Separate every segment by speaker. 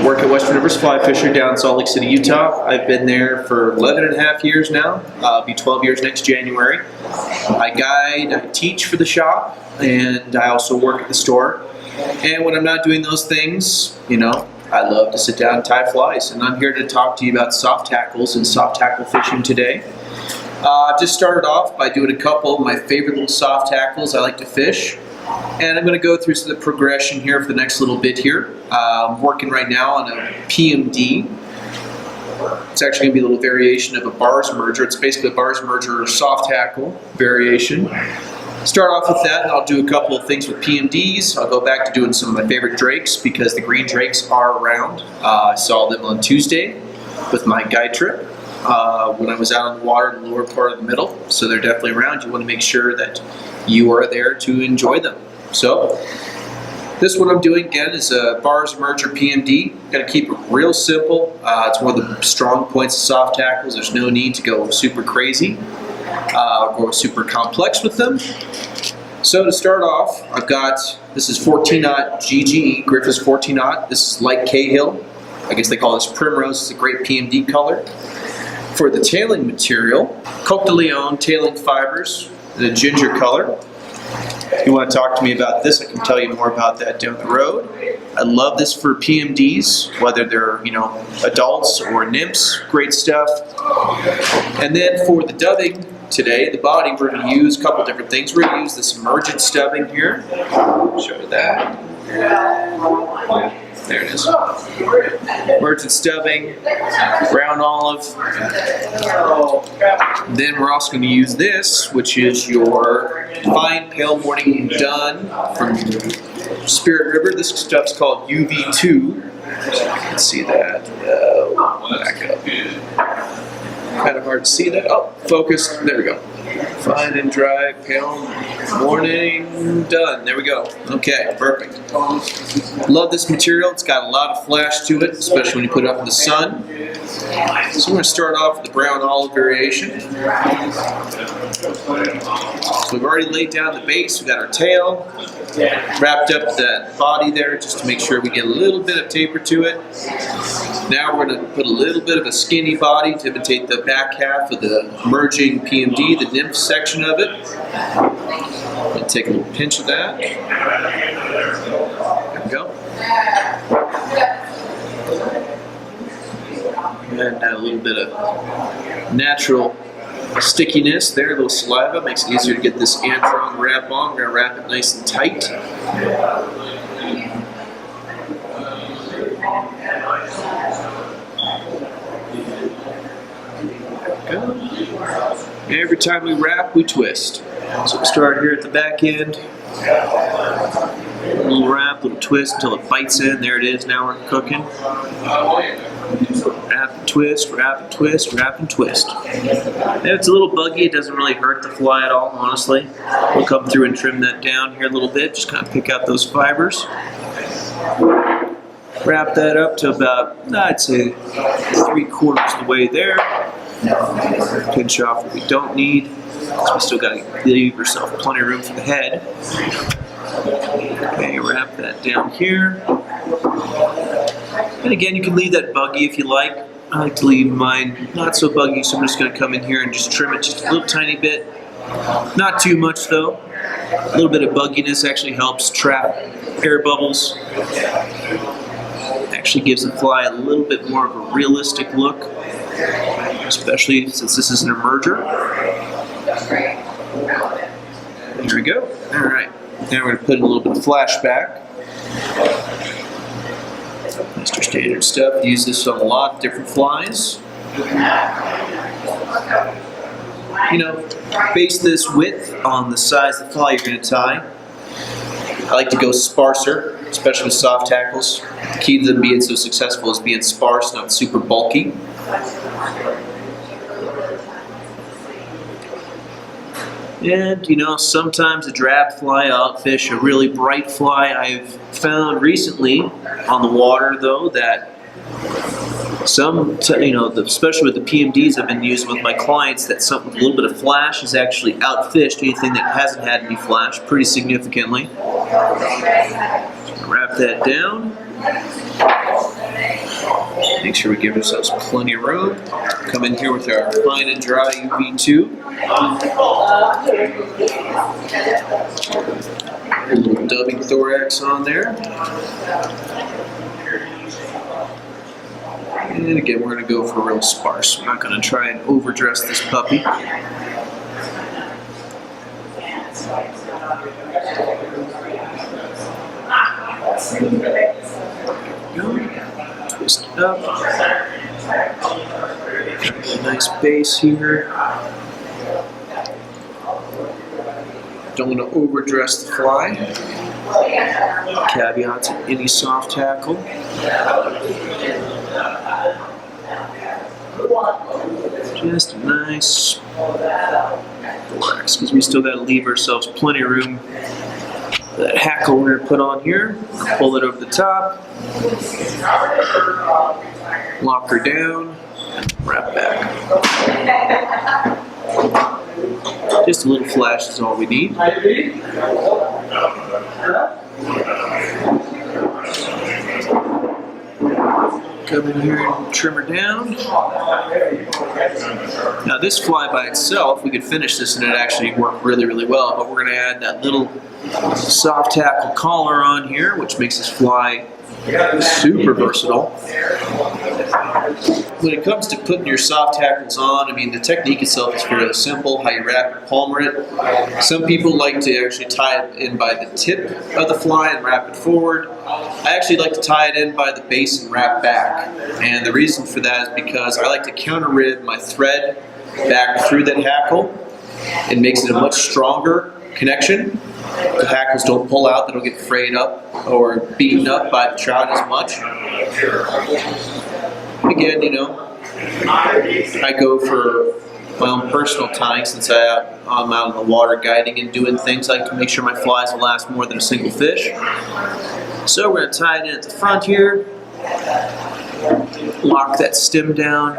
Speaker 1: Work at Western Rivers Fly Fisher down in Salt Lake City, Utah. I've been there for 11 and a half years now. I'll be 12 years next January. I guide, I teach for the shop, and I also work at the store. And when I'm not doing those things, you know, I love to sit down and tie flies. And I'm here to talk to you about soft tackles and soft tackle fishing today. Just started off by doing a couple of my favorite little soft tackles I like to fish. And I'm going to go through the progression here for the next little bit here. I'm working right now on a PMD. It's actually going to be a little variation of a bars merger. It's basically a bars merger soft tackle variation. Start off with that, and I'll do a couple of things with PMDs. I'll go back to doing some of my favorite drakes because the green drakes are around. I saw them on Tuesday with my guide trip when I was out on the water in the lower part of the middle. So they're definitely around. You want to make sure that you are there to enjoy them. So this one I'm doing again is a bars merger PMD. Got to keep it real simple. It's one of the strong points of soft tackles. There's no need to go super crazy or super complex with them. So to start off, I've got, this is 14-aught GGE, Griffiths 14-aught. This is light Cahill. I guess they call this Primrose. It's a great PMD color. For the tailing material, Coq de Leon tailing fibers in a ginger color. If you want to talk to me about this, I can tell you more about that down the road. I love this for PMDs, whether they're, you know, adults or nymphs. Great stuff. And then for the dubbing today, the body, we're going to use a couple different things. We're going to use this emergent stubbing here. Show you that. There it is. Emergent stubbing, brown olive. Then we're also going to use this, which is your fine pale morning dun from Spirit River. This stuff's called UV2. You can see that. Back up. Kind of hard to see that. Oh, focus. There we go. Fine and dry, pale morning done. There we go. Okay, perfect. Love this material. It's got a lot of flash to it, especially when you put it up in the sun. So I'm going to start off with the brown olive variation. So we've already laid down the base. We've got our tail, wrapped up that body there just to make sure we get a little bit of taper to it. Now we're going to put a little bit of a skinny body to imitate the back half of the merging PMD, the nymph section of it. And take a little pinch of that. There we go. And add a little bit of natural stickiness there, a little saliva, makes it easier to get this anthrong wrap on. We're going to wrap it nice and tight. Every time we wrap, we twist. So we'll start here at the back end. A little wrap, little twist until it bites in. There it is. Now we're cooking. Wrap and twist, wrap and twist, wrap and twist. If it's a little buggy, it doesn't really hurt the fly at all, honestly. We'll come through and trim that down here a little bit. Just kind of pick out those fibers. Wrap that up to about, I'd say, 3/4 of the way there. Pinch off what we don't need, because we still got to leave yourself plenty of room for the head. Okay, wrap that down here. And again, you can leave that buggy if you like. I like to leave mine not so buggy, so I'm just going to come in here and just trim it just a little tiny bit. Not too much though. A little bit of bugginess actually helps trap air bubbles. Actually gives the fly a little bit more of a realistic look, especially since this is an emerger. There we go. All right. Now we're going to put in a little bit of flashback. Mr. Standard stuff. Use this on a lot of different flies. You know, base this width on the size of the fly you're going to tie. I like to go sparser, especially with soft tackles. The key to them being so successful is being sparse, not super bulky. And, you know, sometimes a drab fly outfish a really bright fly. I've found recently on the water, though, that some, you know, especially with the PMDs I've been using with my clients, that something with a little bit of flash has actually outfished anything that hasn't had any flash pretty significantly. Wrap that down. Make sure we give ourselves plenty of room. Come in here with our fine and dry UV2. A little dubbing thorax on there. And again, we're going to go for real sparse. We're not going to try and overdress this puppy. Twist it up. A nice base here. Don't want to overdress the fly. Caveat to any soft tackle. Just a nice thorax, because we still got to leave ourselves plenty of room. That hackle we're going to put on here, pull it over the top, lock her down, wrap back. Just a little flash is all we need. Come in here and trim her down. Now this fly by itself, we could finish this and it actually work really, really well, but we're going to add that little soft tackle collar on here, which makes this fly super versatile. When it comes to putting your soft tackles on, I mean, the technique itself is fairly simple, how you wrap and palmer it. Some people like to actually tie it in by the tip of the fly and wrap it forward. I actually like to tie it in by the base and wrap back. And the reason for that is because I like to counter rib my thread back through that hackle. It makes it a much stronger connection. The hackles don't pull out, they don't get frayed up or beaten up by the trout as much. Again, you know, I go for my own personal tying since I'm out in the water guiding and doing things. I like to make sure my flies will last more than a single fish. So we're going to tie it in at the front here, lock that stem down,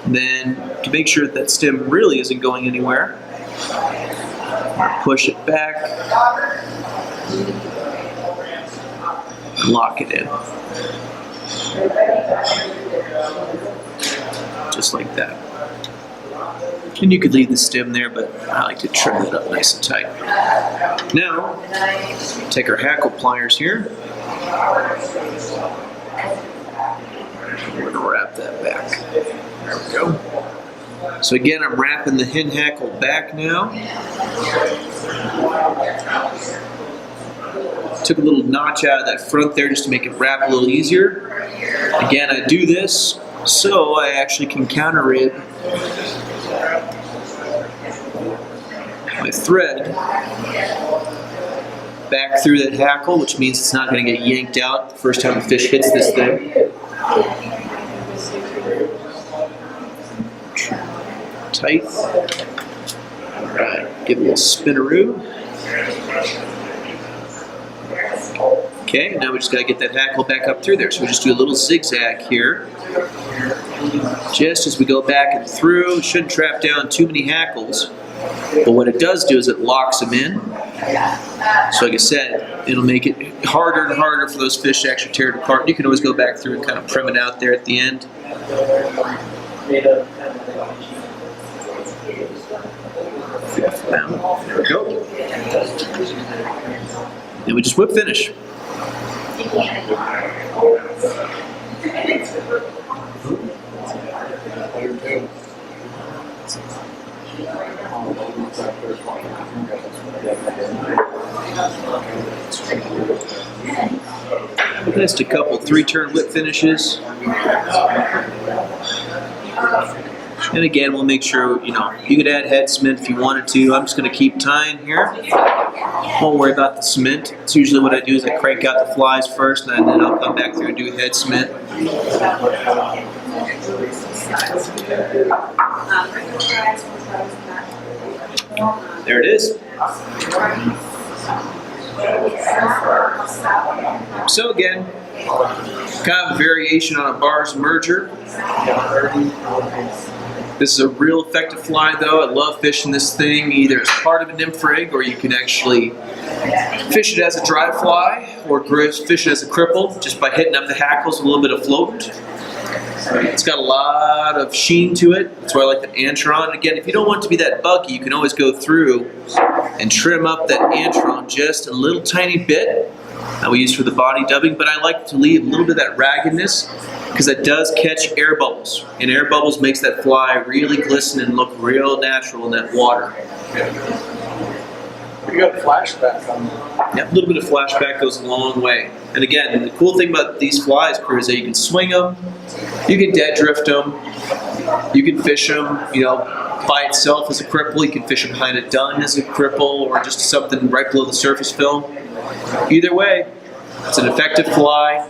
Speaker 1: and then to make sure that stem really isn't going anywhere, push it back, lock it in. Just like that. And you could leave the stem there, but I like to trim it up nice and tight. Now, take our hackle pliers here. We're going to wrap that back. There we go. So again, I'm wrapping the hen hackle back now. Took a little notch out of that front there just to make it wrap a little easier. Again, I do this so I actually can counter rib my thread back through that hackle, which means it's not going to get yanked out the first time the fish hits this thing. Tight. Alright, give it a little spinaroo. Okay, now we just got to get that hackle back up through there. So we just do a little zigzag here. Just as we go back and through, it shouldn't trap down too many hackles. But what it does do is it locks them in. So like I said, it'll make it harder and harder for those fish to actually tear it apart. You can always go back through and kind of prim it out there at the end. There we go. And we just whip finish. Just a couple 3-turn whip finishes. And again, we'll make sure, you know, you could add head cement if you wanted to. I'm just going to keep tying here. Won't worry about the cement. It's usually what I do is I crank out the flies first, and then I'll come back through and do head cement. There it is. So again, kind of a variation on a bars merger. This is a real effective fly though. I love fishing this thing either as part of a nymph rig or you can actually Fish it as a dry fly or fish it as a cripple just by hitting up the hackles with a little bit of float. It's got a lot of sheen to it. That's why I like the antron. And again, if you don't want it to be that buggy, you can always go through and trim up that antron just a little tiny bit that we use for the body dubbing, but I like to leave a little bit of that raggedness because that does catch air bubbles, and air bubbles makes that fly really glisten and look real natural in that water.
Speaker 2: You got a flashback on that.
Speaker 1: Yeah, a little bit of flashback goes a long way. And again, the cool thing about these flies, crew, is that you can swing them, you can dead drift them, you can fish them, by itself as a cripple, you can fish them behind a dun as a cripple, or just something right below the surface film. Either way, it's an effective fly,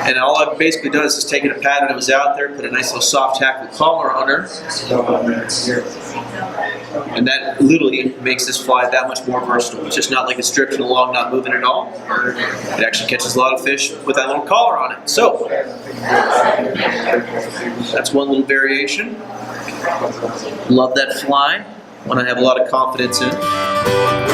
Speaker 1: and all I've basically done is just taken a pattern that was out there, put a nice little soft hackle collar on her, and that literally makes this fly that much more versatile. It's just not like it's drifting along, not moving at all. It actually catches a lot of fish with that little collar on it. So, that's one little variation. Love that fly, one I have a lot of confidence in.